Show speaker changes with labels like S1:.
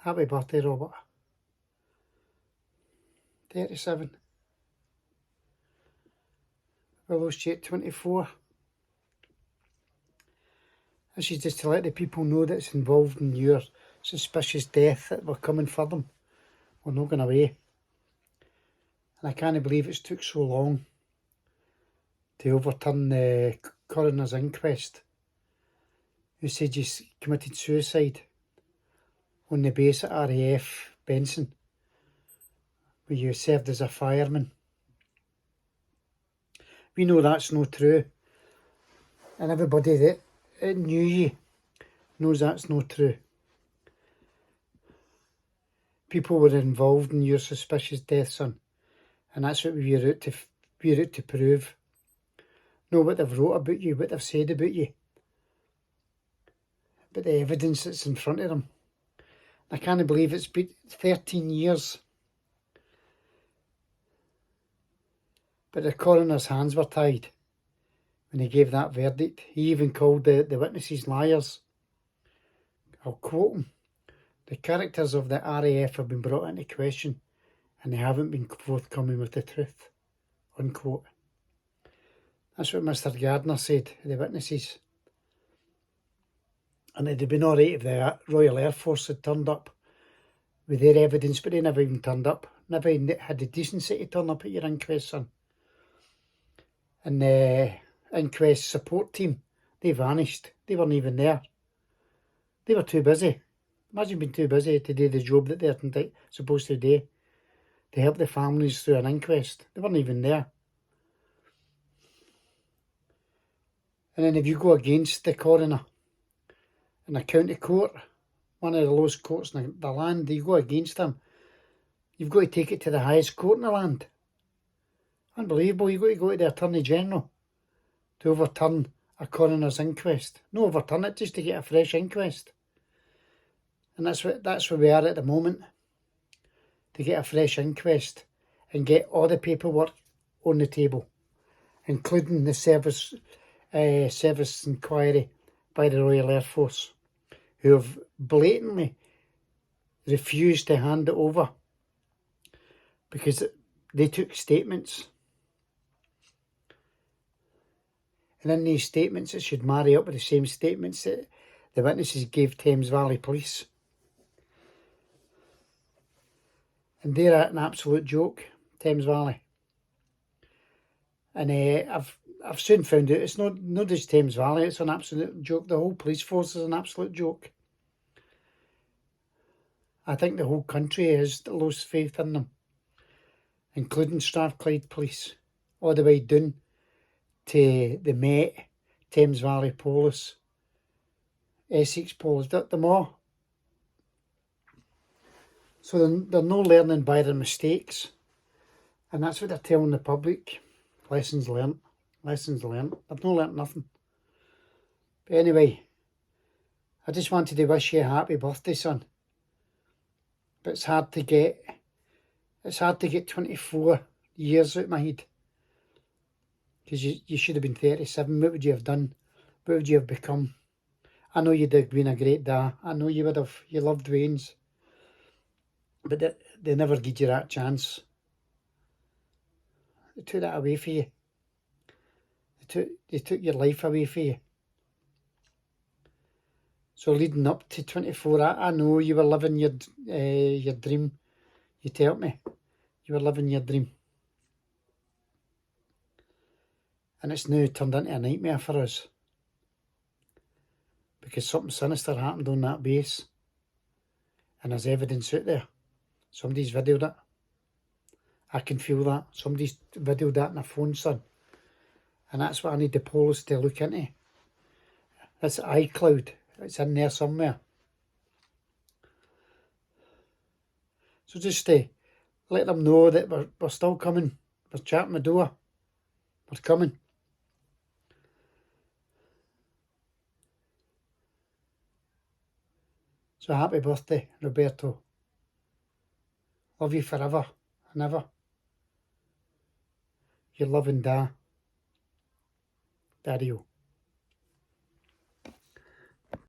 S1: Happy birthday, Robert. 37. We lost you at 24. This is just to let the people know that's involved in your suspicious death that we're coming for them. We're not going away. And I can't believe it's took so long to overturn the coroner's inquest, who said you committed suicide on the base at RAF Benson, where you served as a fireman. We know that's not true, and everybody that knew you knows that's not true. People were involved in your suspicious death, son, and that's what we're out to prove. Not what they've wrote about you, what they've said about you, but the evidence that's in front of them. I can't believe it's been 13 years. But the coroner's hands were tied when he gave that verdict. He even called the witnesses liars. I'll quote him. The characters of the RAF have been brought into question and they haven't been forthcoming with the truth. Unquote. That's what Mr. Gardner said, the witnesses. And it'd have been all right if the Royal Air Force had turned up with their evidence, but they never even turned up. Never had the decency to turn up at your inquest, son. And the inquest support team, they vanished. They weren't even there. They were too busy. Imagine being too busy to do the job that they're supposed to do, to help the families through an inquest. They weren't even there. And then if you go against the coroner in a county court, one of the lowest courts in the land, you go against them, you've got to take it to the highest court in the land. Unbelievable. You've got to go to the Attorney General to overturn a coroner's inquest. No, overturn it, just to get a fresh inquest. And that's where we are at the moment, to get a fresh inquest and get all the paperwork on the table, including the service inquiry by the Royal Air Force, who have blatantly refused to hand it over because they took statements. And in these statements, it should marry up with the same statements that the witnesses gave Thames Valley Police. And they're an absolute joke, Thames Valley. And I've soon found out it's not just Thames Valley, it's an absolute joke. The whole police force is an absolute joke. I think the whole country has lost faith in them, including Strathclyde Police, all the way down to the Met, Thames Valley Police, Essex Police, them all. So they're no learning by their mistakes, and that's what they're telling the public. Lessons learnt. Lessons learnt. They've not learnt nothing. But anyway, I just wanted to wish you a happy birthday, son. But it's hard to get 24 years out of my head. Because you should have been 37. What would you have done? What would you have become? I know you'd have been a great dad. I know you would have. You loved Wayne's. But they never give you that chance. They took that away from you. They took your life away from you. So leading up to 24, I know you were living your dream. You told me you were living your dream. And it's now turned into a nightmare for us. Because something sinister happened on that base. And there's evidence out there. Somebody's videoed it. I can feel that. Somebody's videoed that on their phone, son. And that's what I need the police to look into. That's iCloud. It's in there somewhere. So just let them know that we're still coming. We're chapping the door. We're coming. So happy birthday, Roberto. Love you forever and ever. Your loving dad, Daddy-o.